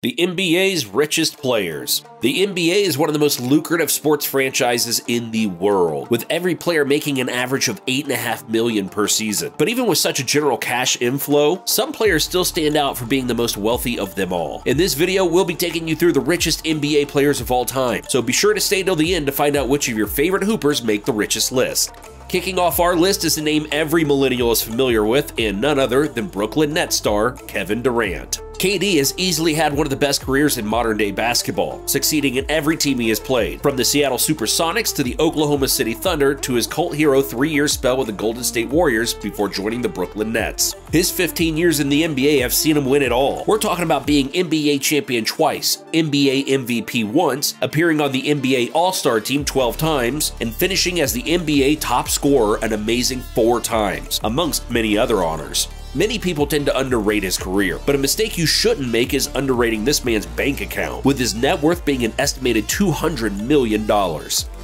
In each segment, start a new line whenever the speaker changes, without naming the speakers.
The NBA's richest players. The NBA is one of the most lucrative sports franchises in the world, with every player making an average of $8.5 million per season. But even with such a general cash inflow, some players still stand out for being the most wealthy of them all. In this video, we'll be taking you through the richest NBA players of all time, so be sure to stay till the end to find out which of your favorite hoopers make the richest list. Kicking off our list is a name every millennial is familiar with, and none other than Brooklyn Nets star Kevin Durant. KD has easily had one of the best careers in modern-day basketball, succeeding in every team he has played, from the Seattle Supersonics to the Oklahoma City Thunder to his cult hero 3-year spell with the Golden State Warriors before joining the Brooklyn Nets. His 15 years in the NBA have seen him win it all. We're talking about being NBA champion twice, NBA MVP once, appearing on the NBA All-Star team 12 times, and finishing as the NBA top scorer an amazing 4 times, amongst many other honors. Many people tend to underrate his career, but a mistake you shouldn't make is underrating this man's bank account, with his net worth being an estimated $200 million.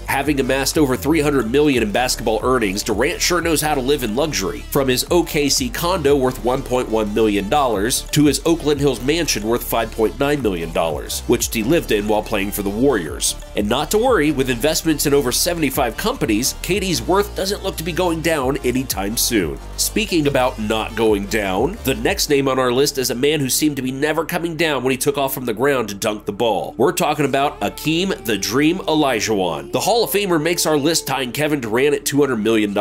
Having amassed over $300 million in basketball earnings, Durant sure knows how to live in luxury. From his OKC condo worth $1.1 million to his Oakland Hills mansion worth $5.9 million, which he lived in while playing for the Warriors. And not to worry, with investments in over 75 companies, KD's worth doesn't look to be going down anytime soon. Speaking about not going down, the next name on our list is a man who seemed to be never coming down when he took off from the ground to dunk the ball. We're talking about Akeem the Dream Olajuwon. The Hall of Famer makes our list tying Kevin Durant at $200 million.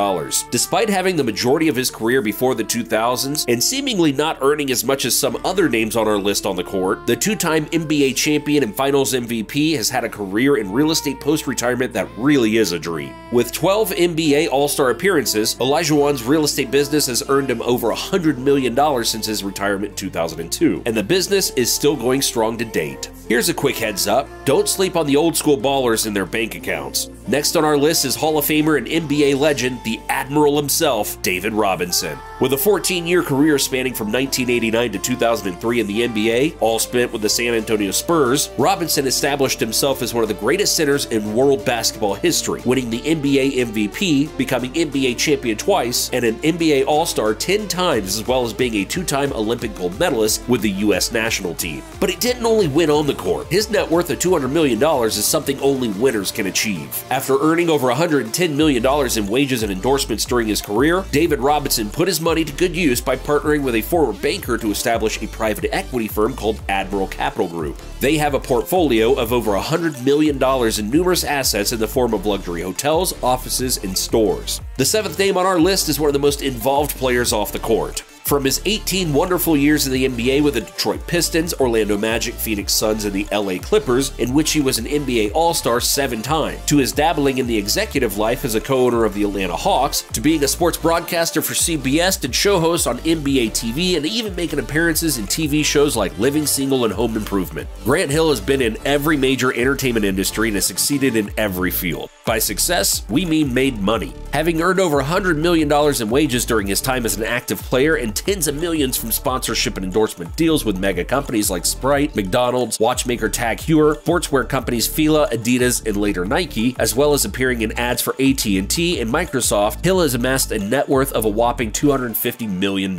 Despite having the majority of his career before the 2000s and seemingly not earning as much as some other names on our list on the court, the 2-time NBA champion and Finals MVP has had a career in real estate post-retirement that really is a dream. With 12 NBA All-Star appearances, Olajuwon's real estate business has earned him over $100 million since his retirement in 2002, and the business is still going strong to date. Here's a quick heads up, don't sleep on the old school ballers and their bank accounts. Next on our list is Hall of Famer and NBA legend, the Admiral himself, David Robinson. With a 14-year career spanning from 1989 to 2003 in the NBA, all spent with the San Antonio Spurs, Robinson established himself as one of the greatest centers in world basketball history, winning the NBA MVP, becoming NBA champion twice, and an NBA All-Star 10 times, as well as being a 2-time Olympic gold medalist with the U.S. national team. But he didn't only win on the court. His net worth of $200 million is something only winners can achieve. After earning over $110 million in wages and endorsements during his career, David Robinson put his money to good use by partnering with a former banker to establish a private equity firm called Admiral Capital Group. They have a portfolio of over $100 million in numerous assets in the form of luxury hotels, offices, and stores. The 7th name on our list is one of the most involved players off the court. From his 18 wonderful years in the NBA with the Detroit Pistons, Orlando Magic, Phoenix Suns, and the LA Clippers, in which he was an NBA All-Star 7 times, to his dabbling in the executive life as a co-owner of the Atlanta Hawks, to being a sports broadcaster for CBS and show host on NBA TV, and even making appearances in TV shows like Living Single and Home Improvement. Grant Hill has been in every major entertainment industry and has succeeded in every field. By success, we mean made money. Having earned over $100 million in wages during his time as an active player and tens of millions from sponsorship and endorsement deals with mega companies like Sprite, McDonald's, watchmaker Tag Heuer, sportswear companies Fila, Adidas, and later Nike, as well as appearing in ads for AT&T and Microsoft, Hill has amassed a net worth of a whopping $250 million.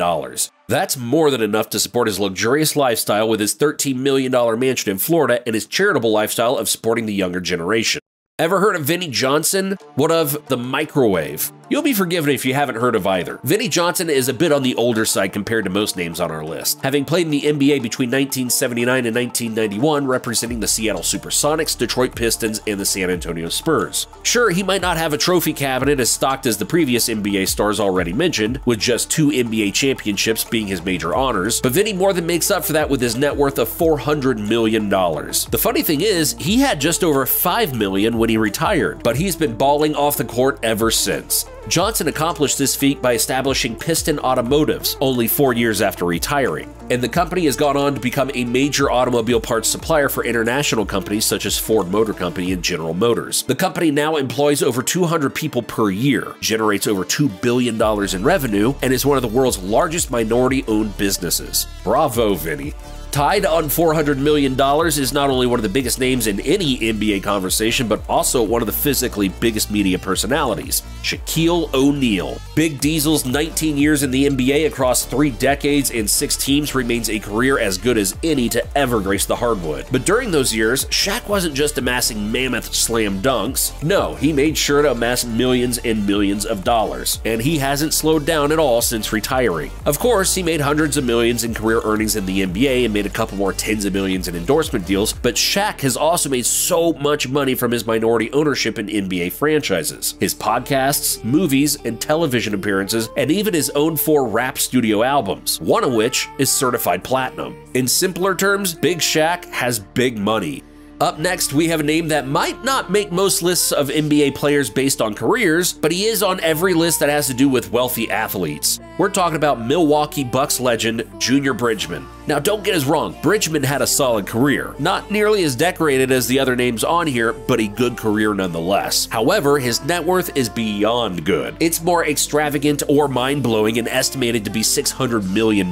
That's more than enough to support his luxurious lifestyle with his $13 million mansion in Florida and his charitable lifestyle of supporting the younger generation. Ever heard of Vinnie Johnson? What of the microwave? You'll be forgiven if you haven't heard of either. Vinnie Johnson is a bit on the older side compared to most names on our list, having played in the NBA between 1979 and 1991, representing the Seattle Supersonics, Detroit Pistons, and the San Antonio Spurs. Sure, he might not have a trophy cabinet as stocked as the previous NBA stars already mentioned, with just 2 NBA championships being his major honors, but Vinnie more than makes up for that with his net worth of $400 million. The funny thing is, he had just over $5 million when he retired, but he's been balling off the court ever since. Johnson accomplished this feat by establishing Piston Automotives only 4 years after retiring, and the company has gone on to become a major automobile parts supplier for international companies such as Ford Motor Company and General Motors. The company now employs over 200 people per year, generates over $2 billion in revenue, and is one of the world's largest minority-owned businesses. Bravo, Vinny. Tied on $400 million is not only one of the biggest names in any NBA conversation, but also one of the physically biggest media personalities, Shaquille O'Neal. Big Diesel's 19 years in the NBA across 3 decades and 6 teams remains a career as good as any to ever grace the hardwood. But during those years, Shaq wasn't just amassing mammoth slam dunks. No, he made sure to amass millions and millions of dollars, and he hasn't slowed down at all since retiring. Of course, he made hundreds of millions in career earnings in the NBA and made a couple more tens of millions in endorsement deals, but Shaq has also made so much money from his minority ownership in NBA franchises, his podcasts, movies, and television appearances, and even his own 4 rap studio albums, one of which is certified platinum. In simpler terms, Big Shaq has big money. Up next, we have a name that might not make most lists of NBA players based on careers, but he is on every list that has to do with wealthy athletes. We're talking about Milwaukee Bucks legend Junior Bridgman. Now, don't get us wrong, Bridgman had a solid career. Not nearly as decorated as the other names on here, but a good career nonetheless. However, his net worth is beyond good. It's more extravagant or mind-blowing and estimated to be $600 million.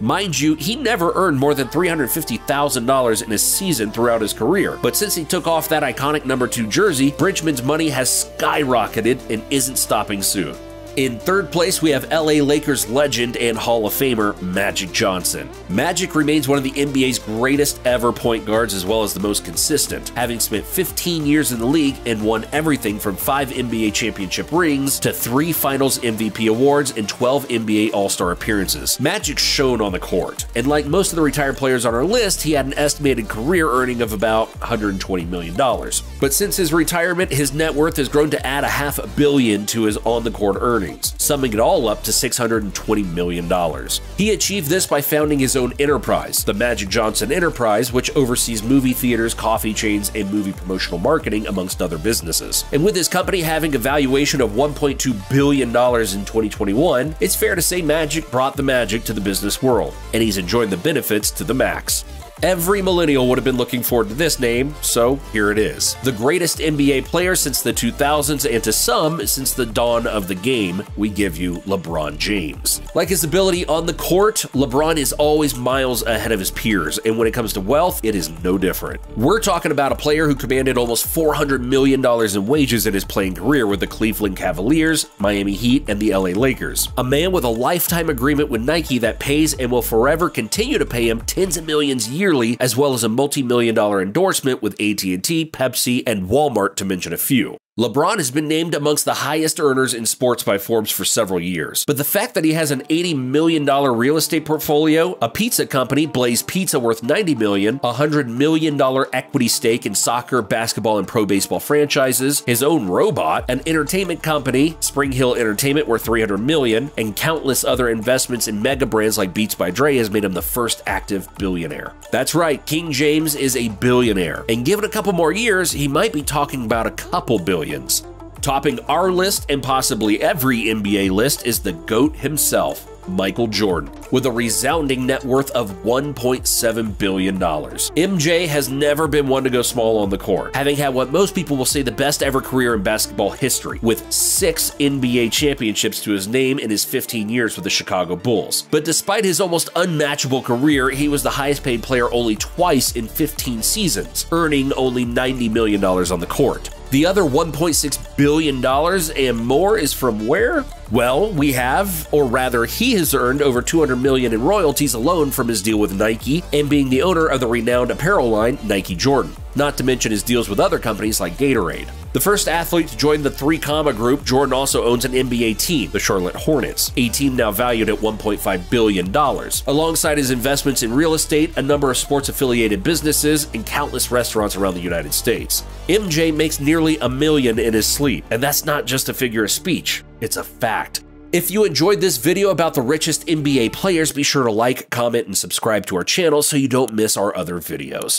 Mind you, he never earned more than $350,000 in a season throughout his career, but since he took off that iconic number 2 jersey, Bridgman's money has skyrocketed and isn't stopping soon. In 3rd place, we have LA Lakers legend and Hall of Famer Magic Johnson. Magic remains one of the NBA's greatest ever point guards as well as the most consistent, having spent 15 years in the league and won everything from 5 NBA championship rings to 3 Finals MVP awards and 12 NBA All-Star appearances. Magic shone on the court, and like most of the retired players on our list, he had an estimated career earning of about $120 million. But since his retirement, his net worth has grown to add $500 million to his on-the-court earnings, summing it all up to $620 million. He achieved this by founding his own enterprise, the Magic Johnson Enterprise, which oversees movie theaters, coffee chains, and movie promotional marketing, amongst other businesses. And with his company having a valuation of $1.2 billion in 2021, it's fair to say Magic brought the magic to the business world, and he's enjoying the benefits to the max. Every millennial would have been looking forward to this name, so here it is. The greatest NBA player since the 2000s, and to some, since the dawn of the game, we give you LeBron James. Like his ability on the court, LeBron is always miles ahead of his peers, and when it comes to wealth, it is no different. We're talking about a player who commanded almost $400 million in wages in his playing career with the Cleveland Cavaliers, Miami Heat, and the LA Lakers. A man with a lifetime agreement with Nike that pays and will forever continue to pay him tens of millions yearly, as well as a multi-million-dollar endorsement with AT&T, Pepsi, and Walmart, to mention a few. LeBron has been named amongst the highest earners in sports by Forbes for several years, but the fact that he has an $80 million real estate portfolio, a pizza company, Blaze Pizza, worth $90 million, a $100 million equity stake in soccer, basketball, and pro baseball franchises, his own robot, an entertainment company, Spring Hill Entertainment, worth $300 million, and countless other investments in mega brands like Beats by Dre has made him the first active billionaire. That's right, King James is a billionaire, and given a couple more years, he might be talking about a couple billions. Topping our list and possibly every NBA list is the GOAT himself, Michael Jordan, with a resounding net worth of $1.7 billion. MJ has never been one to go small on the court, having had what most people will say the best ever career in basketball history, with 6 NBA championships to his name in his 15 years with the Chicago Bulls. But despite his almost unmatchable career, he was the highest paid player only twice in 15 seasons, earning only $90 million on the court. The other $1.6 billion and more is from where? Well, we have, or rather he has earned over $200 million in royalties alone from his deal with Nike and being the owner of the renowned apparel line Nike Jordan, not to mention his deals with other companies like Gatorade. The first athlete to join the 3 Comma Group, Jordan also owns an NBA team, the Charlotte Hornets, a team now valued at $1.5 billion. Alongside his investments in real estate, a number of sports-affiliated businesses, and countless restaurants around the United States. MJ makes nearly $1 million in his sleep, and that's not just a figure of speech, it's a fact. If you enjoyed this video about the richest NBA players, be sure to like, comment, and subscribe to our channel so you don't miss our other videos.